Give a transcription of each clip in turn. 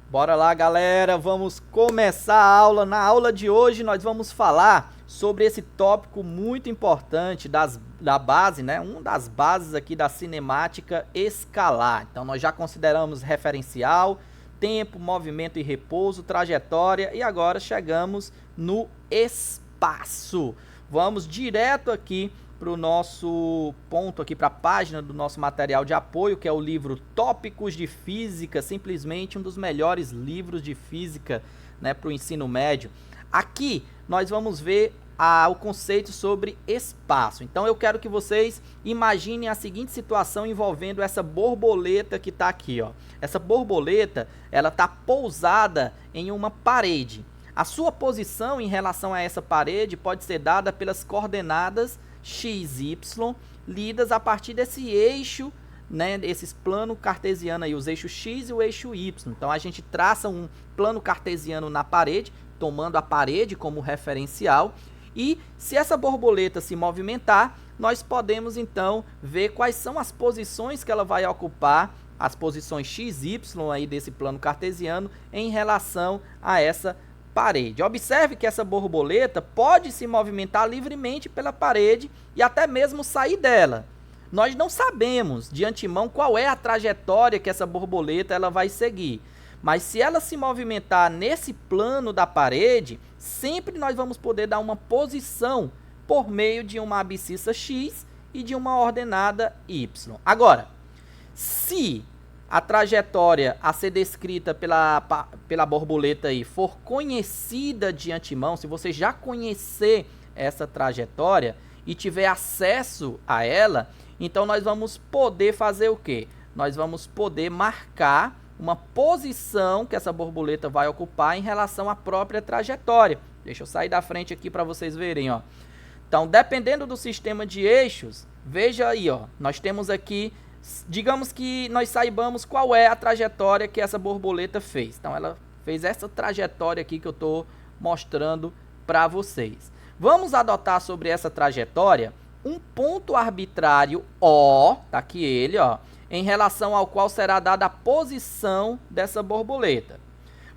Bora lá, galera, vamos começar a aula. Na aula de hoje nós vamos falar sobre esse tópico muito importante da base, né? Uma das bases aqui da cinemática escalar. Então nós já consideramos referencial, tempo, movimento e repouso, trajetória e agora chegamos no espaço. Vamos direto aqui para o nosso ponto aqui, para a página do nosso material de apoio, que é o livro Tópicos de Física, simplesmente um dos melhores livros de física, né, para o ensino médio. Aqui nós vamos ver o conceito sobre espaço. Então eu quero que vocês imaginem a seguinte situação envolvendo essa borboleta que está aqui, ó. Essa borboleta, ela está pousada em uma parede. A sua posição em relação a essa parede pode ser dada pelas coordenadas x, y, lidas a partir desse eixo, né, esses plano cartesiano aí, os eixos x e o eixo y. Então a gente traça um plano cartesiano na parede, tomando a parede como referencial, e se essa borboleta se movimentar, nós podemos então ver quais são as posições que ela vai ocupar, as posições x, y aí desse plano cartesiano em relação a essa parede. Observe que essa borboleta pode se movimentar livremente pela parede e até mesmo sair dela. Nós não sabemos de antemão qual é a trajetória que essa borboleta ela vai seguir. Mas se ela se movimentar nesse plano da parede, sempre nós vamos poder dar uma posição por meio de uma abscissa x e de uma ordenada y. Agora, se a trajetória a ser descrita pela borboleta aí for conhecida de antemão, se você já conhecer essa trajetória e tiver acesso a ela, então nós vamos poder fazer o quê? Nós vamos poder marcar uma posição que essa borboleta vai ocupar em relação à própria trajetória. Deixa eu sair da frente aqui para vocês verem, ó. Então, dependendo do sistema de eixos, veja aí, ó, nós temos aqui, digamos que nós saibamos qual é a trajetória que essa borboleta fez. Então, ela fez essa trajetória aqui que eu estou mostrando para vocês. Vamos adotar sobre essa trajetória um ponto arbitrário O, tá aqui ele, ó, em relação ao qual será dada a posição dessa borboleta.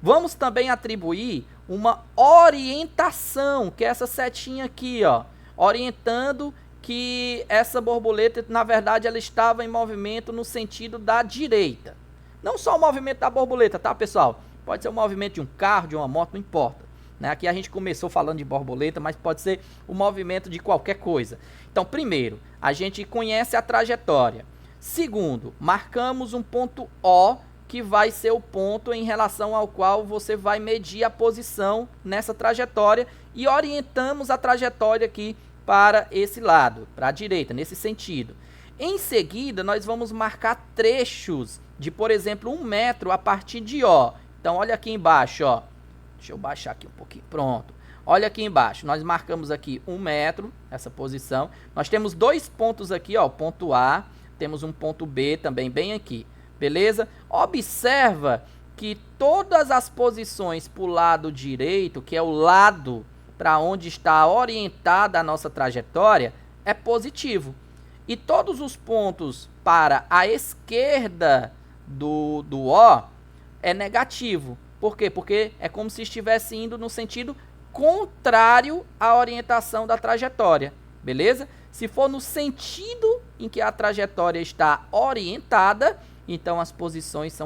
Vamos também atribuir uma orientação, que é essa setinha aqui, ó, orientando que essa borboleta, na verdade, ela estava em movimento no sentido da direita. Não só o movimento da borboleta, tá, pessoal? Pode ser o movimento de um carro, de uma moto, não importa. Né? Aqui a gente começou falando de borboleta, mas pode ser o movimento de qualquer coisa. Então, primeiro, a gente conhece a trajetória. Segundo, marcamos um ponto O, que vai ser o ponto em relação ao qual você vai medir a posição nessa trajetória e orientamos a trajetória aqui para esse lado, para a direita, nesse sentido. Em seguida, nós vamos marcar trechos de, por exemplo, 1 metro a partir de O. Então, olha aqui embaixo, ó. Deixa eu baixar aqui um pouquinho, pronto. Olha aqui embaixo, nós marcamos aqui 1 metro, essa posição. Nós temos 2 pontos aqui, ó, ponto A, temos um ponto B também bem aqui, beleza? Observa que todas as posições para o lado direito, que é o lado para onde está orientada a nossa trajetória, é positivo. E todos os pontos para a esquerda do O é negativo. Por quê? Porque é como se estivesse indo no sentido contrário à orientação da trajetória, beleza? Se for no sentido em que a trajetória está orientada, então as posições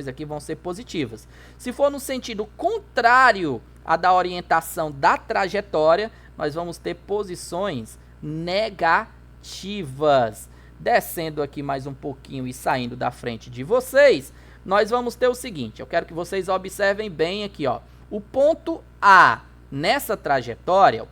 aqui vão ser positivas. Se for no sentido contrário à da orientação da trajetória, nós vamos ter posições negativas. Descendo aqui mais um pouquinho e saindo da frente de vocês, nós vamos ter o seguinte, eu quero que vocês observem bem aqui, ó. O ponto A nessa trajetória,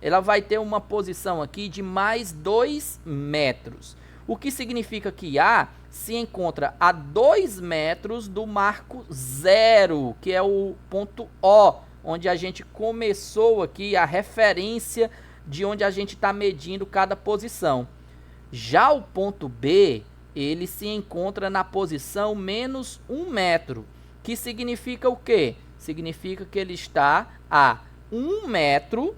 ela vai ter uma posição aqui de mais 2 metros. O que significa que A se encontra a 2 metros do marco zero, que é o ponto O, onde a gente começou aqui a referência de onde a gente está medindo cada posição. Já o ponto B, ele se encontra na posição menos 1 metro, que significa o quê? Significa que ele está a 1 metro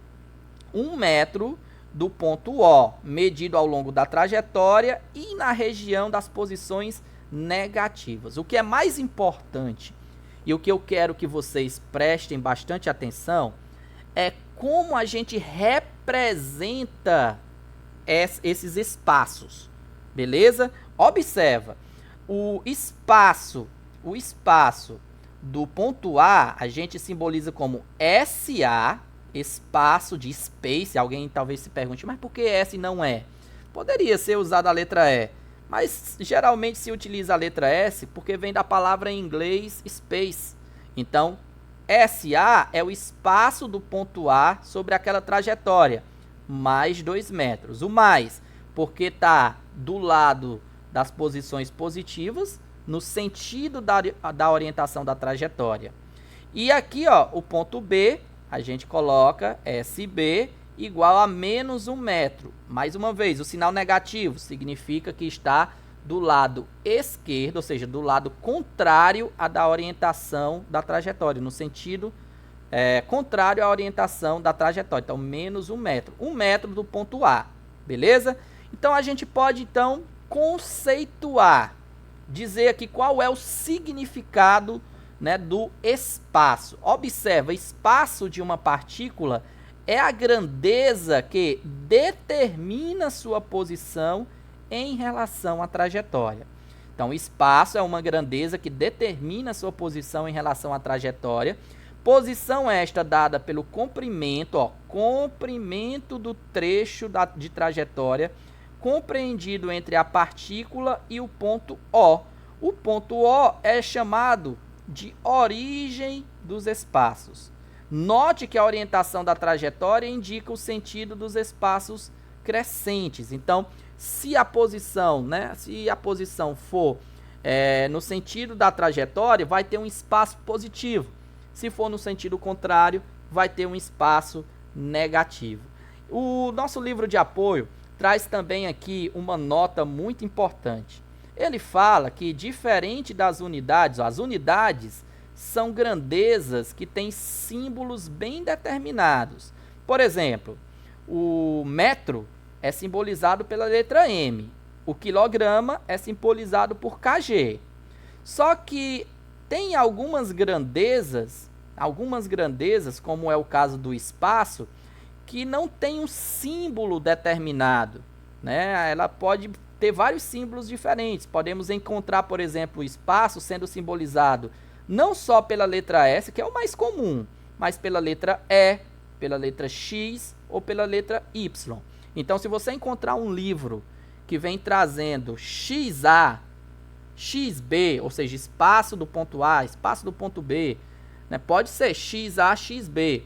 do ponto O, medido ao longo da trajetória e na região das posições negativas. O que é mais importante e o que eu quero que vocês prestem bastante atenção é como a gente representa esses espaços, beleza? Observa, o espaço do ponto A, a gente simboliza como SA, espaço de space. Alguém talvez se pergunte, mas por que S e não E? Poderia ser usada a letra E, mas geralmente se utiliza a letra S porque vem da palavra em inglês space. Então, SA é o espaço do ponto A sobre aquela trajetória, mais 2 metros. O mais, porque está do lado das posições positivas, no sentido da orientação da trajetória. E aqui, ó, o ponto B, a gente coloca SB igual a menos 1 metro. Mais uma vez, o sinal negativo significa que está do lado esquerdo, ou seja, do lado contrário à da orientação da trajetória, no sentido contrário à orientação da trajetória. Então, menos 1 metro. 1 metro do ponto A, beleza? Então, a gente pode, então, conceituar, dizer aqui qual é o significado, né, do espaço. Observa, espaço de uma partícula é a grandeza que determina sua posição em relação à trajetória. Então, espaço é uma grandeza que determina sua posição em relação à trajetória. Posição esta dada pelo comprimento, ó, comprimento do trecho de trajetória compreendido entre a partícula e o ponto O. O ponto O é chamado de origem dos espaços. Note que a orientação da trajetória indica o sentido dos espaços crescentes. Então, se a posição for no sentido da trajetória, vai ter um espaço positivo. Se for no sentido contrário, vai ter um espaço negativo. O nosso livro de apoio traz também aqui uma nota muito importante. Ele fala que, diferente das unidades, as unidades são grandezas que têm símbolos bem determinados. Por exemplo, o metro é simbolizado pela letra M. O quilograma é simbolizado por kg. Só que tem algumas grandezas, como é o caso do espaço, que não tem um símbolo determinado, né? Ela pode ter vários símbolos diferentes. Podemos encontrar, por exemplo, o espaço sendo simbolizado não só pela letra S, que é o mais comum, mas pela letra E, pela letra X ou pela letra Y. Então, se você encontrar um livro que vem trazendo XA, XB, ou seja, espaço do ponto A, espaço do ponto B, né? Pode ser XA, XB.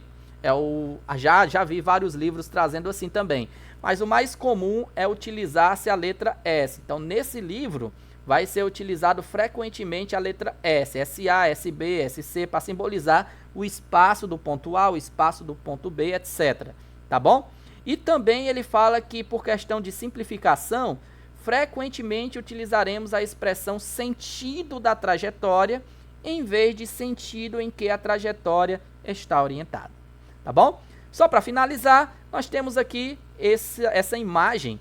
Já vi vários livros trazendo assim também. Mas o mais comum é utilizar-se a letra S. Então, nesse livro, vai ser utilizado frequentemente a letra S. SA, SB, SC, para simbolizar o espaço do ponto A, o espaço do ponto B, etc. Tá bom? E também ele fala que, por questão de simplificação, frequentemente utilizaremos a expressão sentido da trajetória, em vez de sentido em que a trajetória está orientada. Tá bom? Só para finalizar, nós temos aqui essa imagem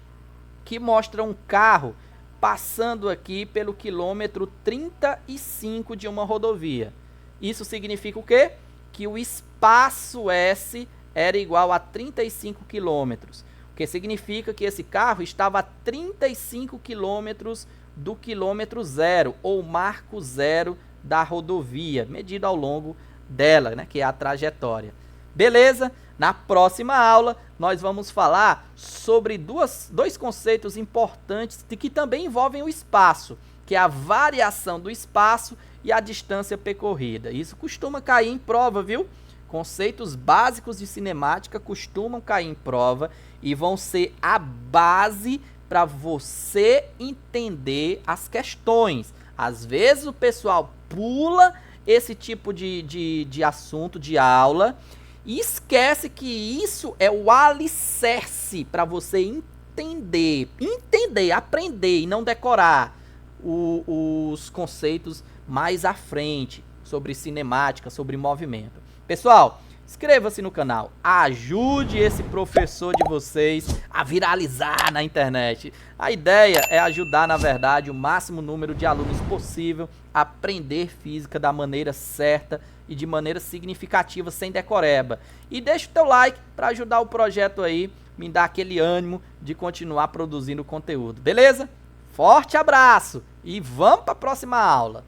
que mostra um carro passando aqui pelo quilômetro 35 de uma rodovia. Isso significa o quê? Que o espaço S era igual a 35 quilômetros. O que significa que esse carro estava a 35 quilômetros do quilômetro zero, ou marco zero da rodovia, medido ao longo dela, né, que é a trajetória. Beleza? Na próxima aula, nós vamos falar sobre dois conceitos importantes que também envolvem o espaço, que é a variação do espaço e a distância percorrida. Isso costuma cair em prova, viu? Conceitos básicos de cinemática costumam cair em prova e vão ser a base para você entender as questões. Às vezes o pessoal pula esse tipo de assunto, de aula, e esquece que isso é o alicerce para você entender, aprender e não decorar os conceitos mais à frente sobre cinemática, sobre movimento. Pessoal, inscreva-se no canal, ajude esse professor de vocês a viralizar na internet. A ideia é ajudar, na verdade, o máximo número de alunos possível a aprender física da maneira certa e de maneira significativa, sem decoreba. E deixa o teu like para ajudar o projeto aí, me dar aquele ânimo de continuar produzindo conteúdo, beleza? Forte abraço e vamos para a próxima aula!